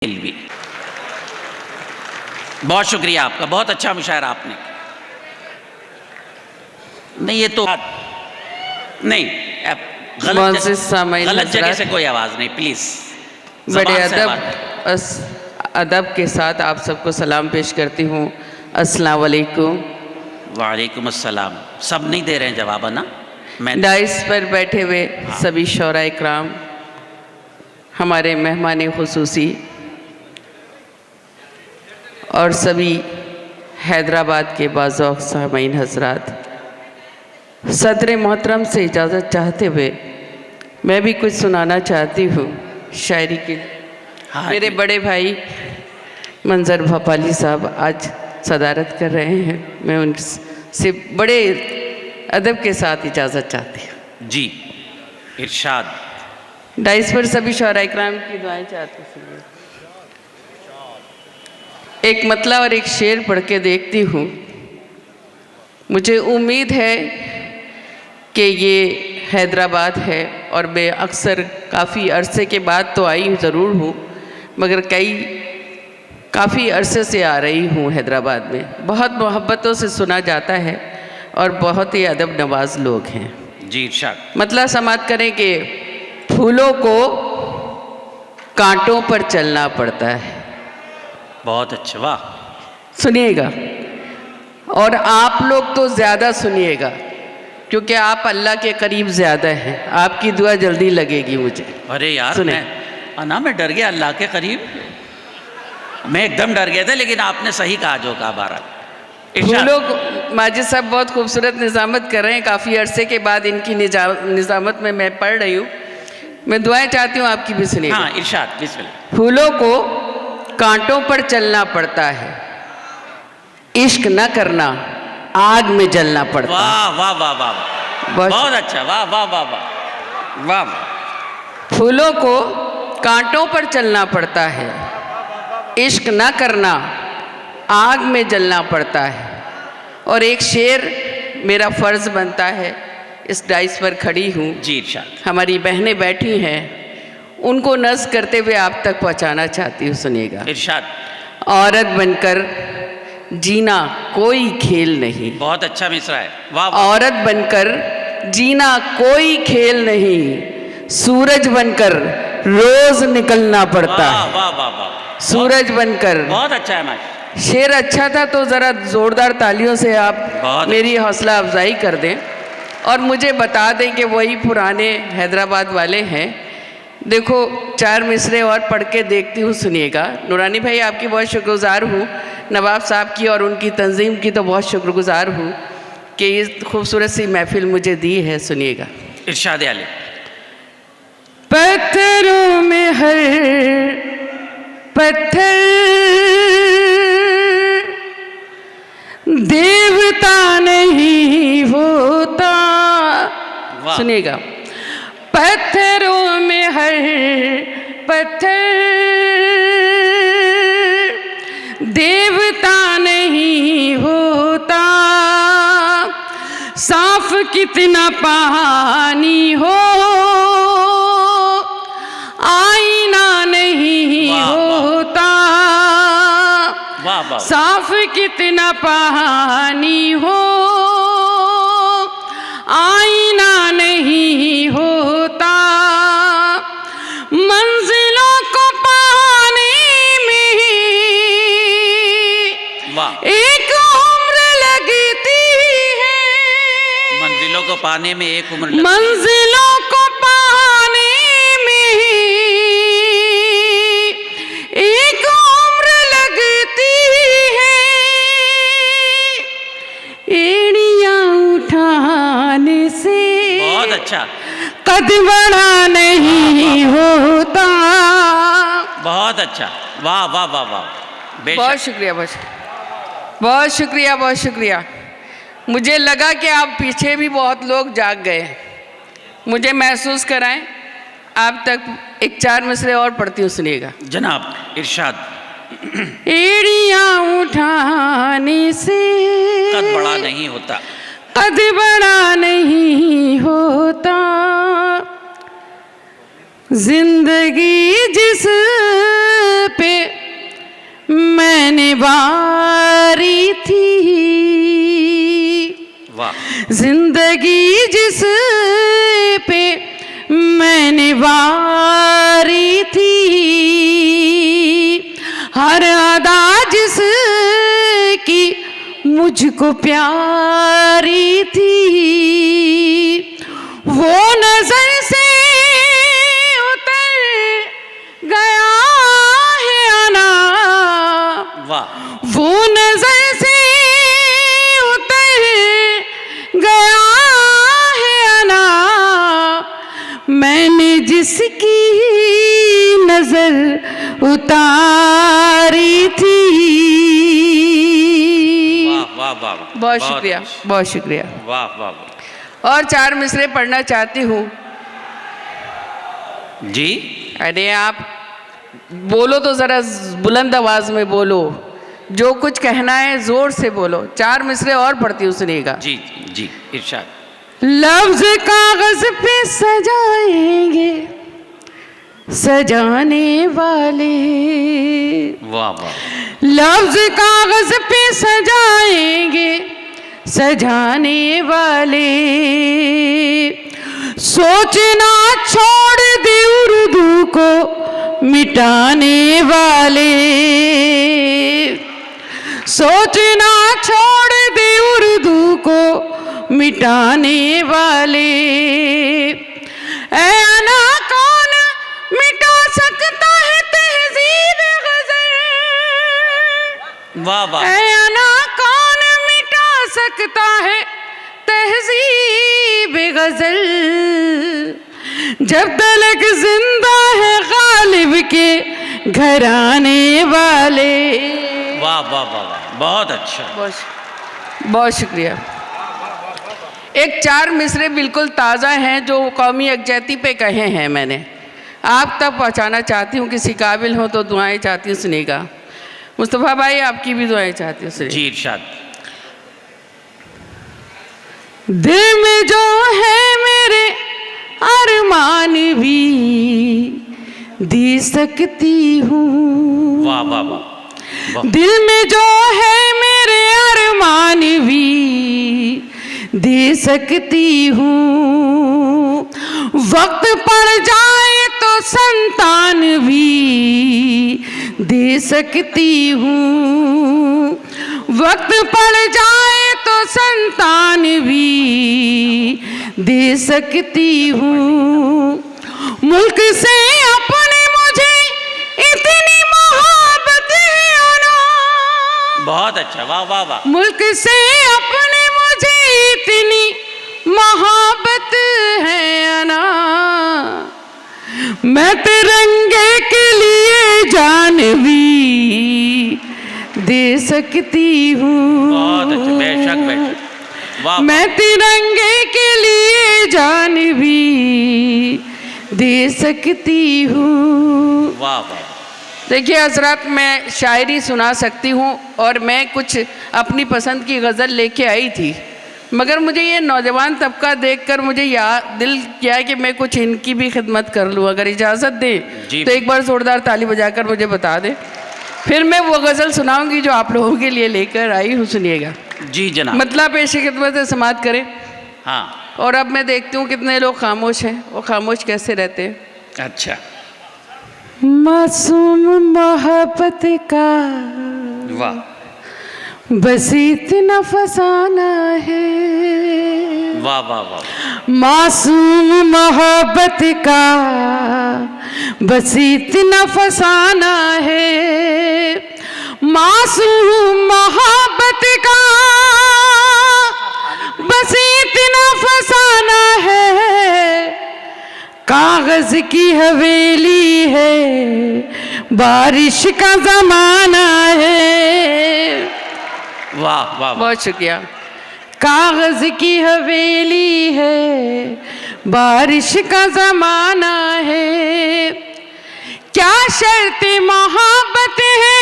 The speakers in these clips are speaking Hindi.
भी बहुत शुक्रिया आपका, बहुत अच्छा मुशायरा आपने। नहीं ये तो नहीं, गलत जगह से कोई आवाज़ नहीं प्लीज़। बड़े अदब के साथ आप सबको सलाम पेश करती हूँ। अस्सलाम वालेकुम। वालेकुम अस्सलाम। सब नहीं दे रहे हैं जवाब ना। मैं डाइस पर बैठे हुए सभी शौरा इकराम, हमारे मेहमान खुसूसी और सभी हैदराबाद के बाज़ौक़ सामीन हज़रात, सदर मोहतरम से इजाज़त चाहते हुए मैं भी कुछ सुनाना चाहती हूँ शायरी के। मेरे बड़े भाई मंजर भोपाली साहब आज सदारत कर रहे हैं, मैं उनसे बड़े अदब के साथ इजाज़त चाहती हूँ। जी इरशाद। डाइस पर सभी शौरा इकराम की दुआएं चाहती हूँ। एक मतला और एक शेर पढ़ के देखती हूँ। मुझे उम्मीद है कि ये हैदराबाद है और मैं अक्सर काफ़ी अरसे के बाद तो आई ज़रूर हूँ, मगर काफ़ी अरसे से आ रही हूँ हैदराबाद में। बहुत मोहब्बतों से सुना जाता है और बहुत ही अदब नवाज लोग हैं। जी इरशाद। मतलब समाप्त करें कि फूलों को कांटों पर चलना पड़ता है। बहुत अच्छा, वाह। सुनिएगा और आप लोग तो ज़्यादा सुनिएगा क्योंकि आप अल्लाह के करीब ज़्यादा हैं। आपकी दुआ जल्दी लगेगी मुझे। अरे यार सुने मैं डर गया अल्लाह के करीब, मैं एकदम डर गया था, लेकिन आपने सही कहा जो कहा। बारह फूलों माजिद साहब बहुत खूबसूरत निज़ामत कर रहे हैं। काफ़ी अरसे के बाद इनकी निज़ामत में मैं पढ़ रही हूँ। मैं दुआएं चाहती हूँ आपकी भी सुनिए। हाँ इरशाद, बिस्मिल्लाह। फूलों को कांटों पर चलना पड़ता है, इश्क न करना आग में जलना पड़ता है। वाह वाह वाह वाह, बहुत अच्छा, वाह वाह वाह वाह वाह। फूलों को कांटों पर चलना पड़ता है, इश्क न करना आग में जलना पड़ता है। और एक शेर मेरा फ़र्ज़ बनता है, इस डाइस पर खड़ी हूँ। जी इरशाद। हमारी बहनें बैठी हैं, उनको नज़्म करते हुए आप तक पहुँचाना चाहती हूँ, सुनिएगा। इरशाद। औरत बनकर जीना कोई खेल नहीं। बहुत अच्छा मिसरा है, वाह। औरत बनकर जीना कोई खेल नहीं, सूरज बनकर रोज निकलना पड़ता है। वाह वाह वाह, सूरज बनकर। बहुत अच्छा है माशा। शेर अच्छा था तो ज़रा ज़ोरदार तालियों से आप मेरी हौसला अफजाई कर दें और मुझे बता दें कि वही पुराने हैदराबाद वाले हैं। देखो 4 मिसरे और पढ़ के देखती हूँ, सुनिएगा। नूरानी भाई आपकी बहुत शुक्रगुज़ार हूँ, नवाब साहब की और उनकी तंजीम की तो बहुत शुक्रगुज़ार हूँ कि ये खूबसूरत सी महफिल मुझे दी है। सुनिएगा। इरशाद आले। पत्थरों में हर पत्थर देवता नहीं होता। सुनिएगा। पत्थरों में हर पत्थर देवता नहीं होता, साफ कितना पानी हो आईना नहीं होता। साफ कितना पानी हो आईना नहीं होता। मंजिलों को पाने में एक उम्र लगती है। मंजिलों को पाने में एक उम्र लगती है। मंजिलों को पाने में एक उम्र लगती है। एड़ियाँ उठाने से बहुत अच्छा कद बड़ा नहीं होता। बहुत अच्छा, वाह वाह वाह वाह। बहुत शुक्रिया, बहुत शुक्रिया, बहुत शुक्रिया। मुझे लगा कि आप पीछे भी बहुत लोग जाग गए हैं। मुझे महसूस कराएं। आप तक एक 4 मिसरे और पढ़ती हूँ, सुनिएगा। जनाब इरशाद। एड़ियाँ उठाने से कद बड़ा नहीं होता, कद बड़ा नहीं होता। जिंदगी जिस पे वारी थी, वाह जिंदगी जिस पे मैंने वारी थी, हर अदा जिसकी मुझको प्यारी थी, वो नजर से उतर गया है आना, वाह वो नजर से उतर गया है आना, मैंने जिसकी नजर उतारी थी। वाह वाह वाह, बहुत शुक्रिया, बहुत शुक्रिया। वाह वाह वाह। और 4 मिसरे पढ़ना चाहती हूँ। जी अरे आप बोलो तो जरा बुलंद आवाज में बोलो, जो कुछ कहना है जोर से बोलो। 4 मिसरे और पढ़ती हूँ, सुनिएगा। जी जी इरशाद। लफ्ज कागज पे सजाएंगे सजाने वाले, वाह वाह लफ्ज कागज पे सजाएंगे सजाने वाले, सोचना छोड़ दे उर्दू को मिटाने वाले, सोचना छोड़ दे उर्दू को मिटाने वाले, ऐ अना कौन मिटा सकता है तहजीब गजल, वाह वाह ऐ अना कौन मिटा सकता है तहजीब गजल, जब तलक जिंदा है गालिब के घराने वाले। वाह वाह वाह वाह, बहुत अच्छा। बहुत शुक्रिया। एक 4 मिसरे बिल्कुल ताज़ा हैं जो कौमी यकजहती पे कहे हैं मैंने, आप तक पहुँचाना चाहती हूँ। किसी काबिल हो तो दुआएं चाहती हूँ, सुनिएगा। मुस्तफ़ा भाई आपकी भी दुआएं चाहती हूँ, सुनिएगा। जी इरशाद। दिल में जो है मेरे अरमान भी दे सकती हूँ, वाह वाह वाह, दिल में जो है मेरे अरमान भी दे सकती हूँ, वक्त पड़ जाए तो संतान भी दे सकती हूँ, वक्त पड़ जाए तो संतान भी दे सकती हूँ, मुल्क से अपने मुझे इतनी मोहब्बत है ना, बहुत अच्छा, वाह वाह वाह। मुल्क से अपने मुझे इतनी मोहब्बत है ना, मैं तिरंगे के लिए जान भी दे सकती हूँ, बहुत अच्छा, बेशक बेशक, वाह। मैं तिरंगे के लिए जान भी दे सकती हूँ। वाह वाह। देखिए हजरत, मैं शायरी सुना सकती हूँ और मैं कुछ अपनी पसंद की गज़ल लेके आई थी, मगर मुझे ये नौजवान तबका देखकर मुझे दिल किया है कि मैं कुछ इनकी भी खिदमत कर लूँ। अगर इजाज़त दें तो एक बार जोरदार ताली बजाकर मुझे बता दें, फिर मैं वो गज़ल सुनाऊंगी जो आप लोगों के लिए लेकर आई हूँ, सुनिएगा। जी जनाब। मतलब पेश खिदमत से समात करें। हाँ। और अब मैं देखती हूँ कितने लोग खामोश हैं, वो खामोश कैसे रहते हैं। अच्छा। मासूम मोहब्बत का वाह बस इतना फसाना है, वाह वाह वाह। मासूम मोहब्बत का बस इतना फसाना है, मासूम मोहब्बत का बस इतना फसाना है, कागज की हवेली है बारिश का जमाना है। वाह वाह वाह। बहुत शुक्रिया। कागज की हवेली है बारिश का जमाना है, क्या शर्त मोहब्बत है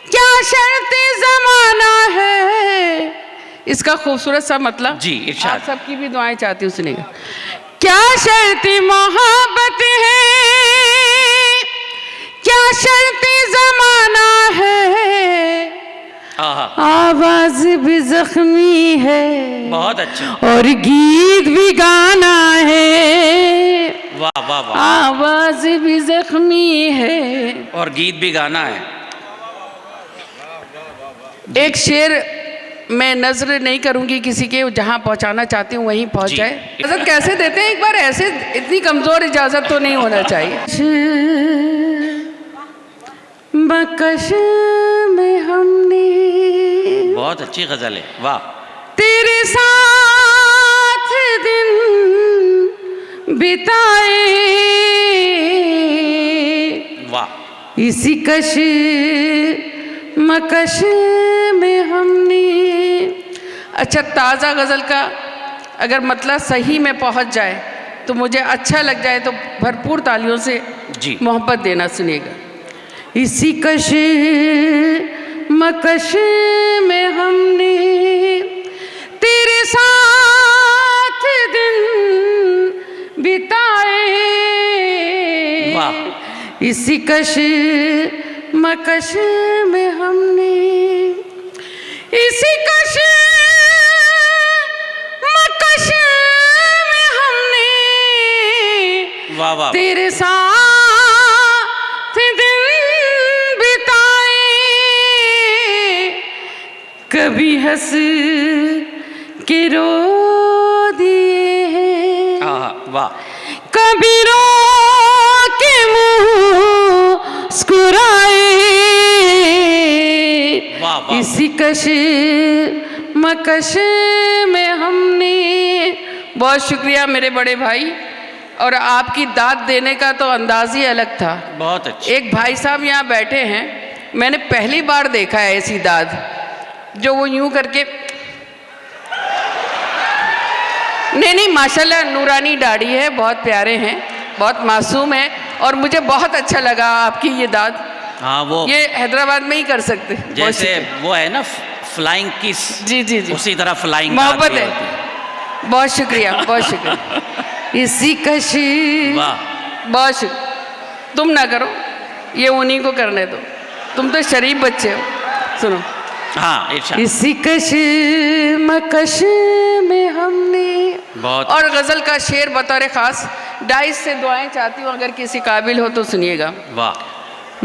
क्या शर्त जमाना है। इसका खूबसूरत सा मतलब जी इरशाद। आप सबकी भी दुआएं चाहती हूँ, सुनिएगा। क्या शर्त मोहब्बत है क्या शर्त जमाना आवाज भी जख्मी है, बहुत अच्छा, और गीत भी गाना है। वाह वाह वाह, आवाज भी जख्मी है और गीत भी गाना है। एक शेर मैं नजर नहीं करूंगी किसी के, जहां पहुंचाना चाहती हूँ वहीं पहुंच जी। जाए। इजाजत कैसे देते हैं एक बार, ऐसे इतनी कमजोर इजाजत तो नहीं होना चाहिए। बकश में हमने बहुत अच्छी गजल है, वाह, तेरे साथ दिन बिताए, वाह, इसी कश मकश में हमने। अच्छा, ताज़ा गज़ल का अगर मतलब सही में पहुंच जाए तो मुझे अच्छा लग जाए तो भरपूर तालियों से जी, मोहब्बत देना। सुनिएगा। इसी कश मकश में हमने तेरे साथ दिन बिताए, वाह, इसी कश मकश में हमने, इसी कश मकश में हमने वाह वाह, तेरे साथ दिन बिताए। कभी हंस के रो दिए हैं, वाह, कभी रो के मुस्कुराए, वाह वाह, इसी कश मकश में हमने। बहुत शुक्रिया मेरे बड़े भाई, और आपकी दाद देने का तो अंदाज ही अलग था। बहुत अच्छी, एक भाई साहब यहाँ बैठे हैं, मैंने पहली बार देखा है ऐसी दाद, जो वो यूं करके, नहीं माशाल्लाह नूरानी दाढ़ी है, बहुत प्यारे हैं, बहुत मासूम है, और मुझे बहुत अच्छा लगा आपकी ये दाद। हाँ, वो ये हैदराबाद में ही कर सकते। जैसे वो है ना फ्लाइंग किस, जी जी जी, उसी तरह फ्लाइंग मोहब्बत है। बहुत शुक्रिया, बहुत शुक्रिया। इसी कश, वाह, बहुत शुक्रिया। तुम ना करो, ये उन्हीं को करने दो, तुम तो शरीफ बच्चे हो। सुनो, हाँ, इरशाद, इसी कश मकश में हमने। बहुत, और गज़ल का शेर बतौर ख़ास डाइस से दुआएं चाहती हूँ, अगर किसी काबिल हो तो सुनिएगा। वाह,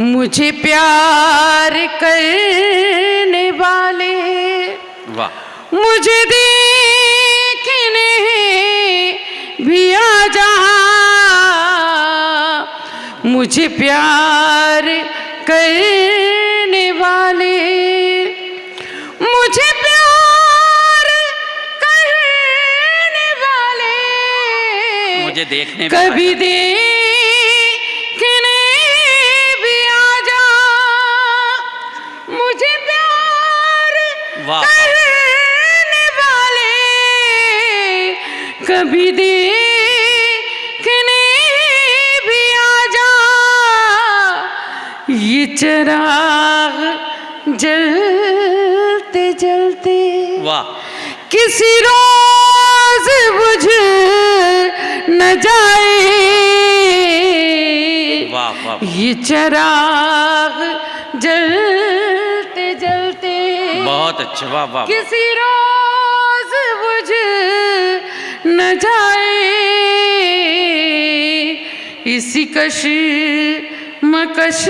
मुझे प्यार करने वाले, वाह, मुझे देखने भी आ जा, मुझे प्यार करने वाले, मुझे प्यार करने वाले, मुझे देखने में कभी देखने भी आ जा, मुझे प्यार वाह, करने वाले, कभी देखने भी आ जा। ये चिराग जलते जलते वाह, किसी रोज बुझ न जाए, वाह वाह, ये चिराग जलते जलते बहुत अच्छे, वाह वाह, किसी रोज बुझ न जाए, इसी कश मकश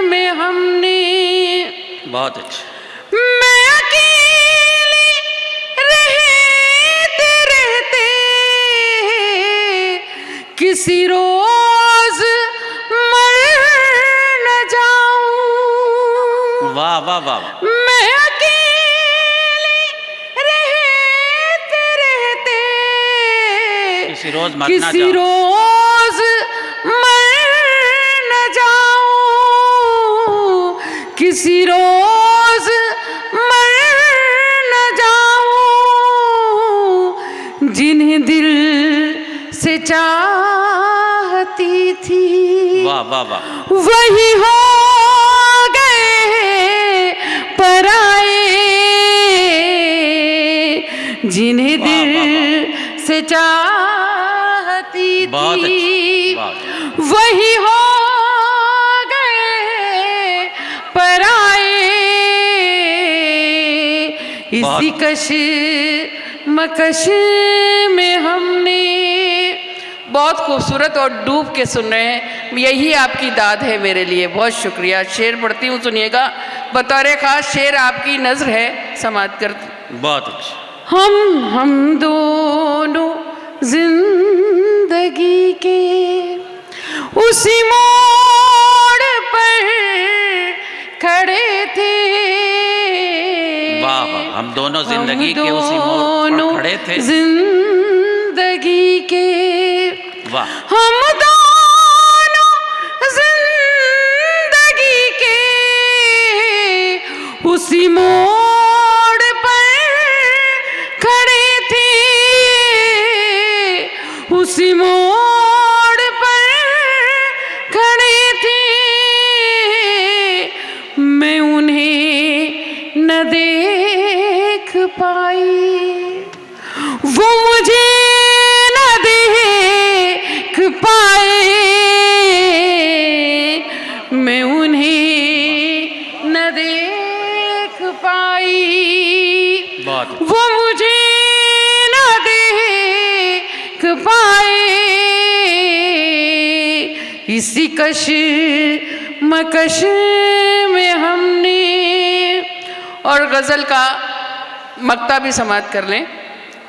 में हमने। बहुत अच्छे, मैं अकेली रहते रहते किसी रोज मर न जाऊं, वाह वाह वाह, मैं अकेली रहते रहते किसी रोज मर ना किसी जाऊं, रोज मर न जाऊं, किसी रोज मर न जाऊं, जिन्हें दिल से चाहती थी वाह वाह वाह, वही हो गए पराए, जिन्हें वाह, दिल वाह, से चाहती बहुत थी अच्छी, वाह, वही हो गए पराए, इसी कश मकश में हमने। बहुत खूबसूरत और डूब के सुन रहे हैं, यही आपकी दाद है मेरे लिए। बहुत शुक्रिया। शेर पढ़ती हूँ, सुनिएगा। बतौर खास शेर आपकी नज़र है, समात कर। बहुत अच्छा। हम दोनों जिंदगी के उसी मोड़ पर खड़े थे। वाह वाह, हम दोनों जिंदगी के उसी मोड़ पर खड़े थे। जिंदगी के, वाह, हम दोनों जिंदगी के उसी मोड़ पर खड़े थे। उसी मोड़ पर खड़े थे। मैं उन्हें न देख पाई, वो मुझे न देख पाए। मैं उन्हें न देख पाई, बहुत वो मुझे न देख पाए। इसी कश मकश में हमने। और गज़ल का मक्ता भी समाप्त कर लें,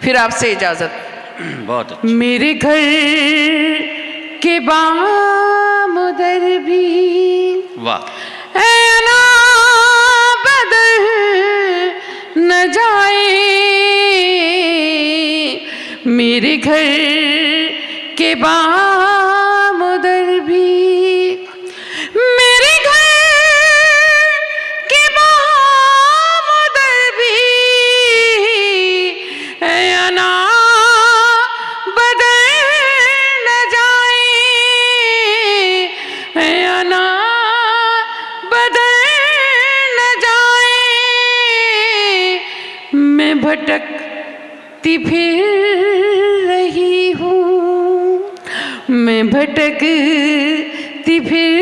फिर आपसे इजाज़त। बहुत अच्छा। मेरे घर के बाम उधर भी वाह, ऐना बदल न जाए। मेरे घर के बाम उधर भी, मेरे घर के बाम उधर भी ऐना बदल न जाए। ऐना बदल न जाए। मैं भटकती फिर रही हूँ, मैं भटकती फिर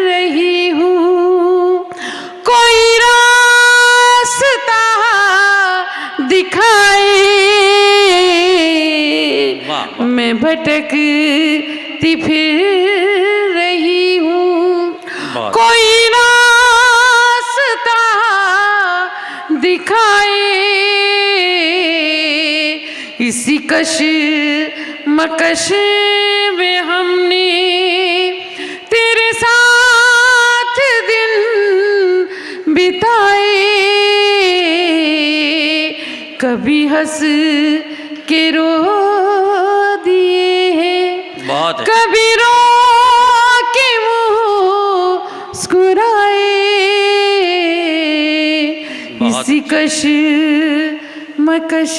रही हूँ। कोई रास्ता दिखाए। वाह, वाह। मैं भटकती फिर रही हूँ। बहुत। कोई रास्ता दिखाए। इसी कश मकश में हमने तेरे साथ दिन बिताए। कभी हंस के रो दिए हैं, बहुत अच्छा। कभी रो के मुस्कुराए। बहुत इसी कश मकश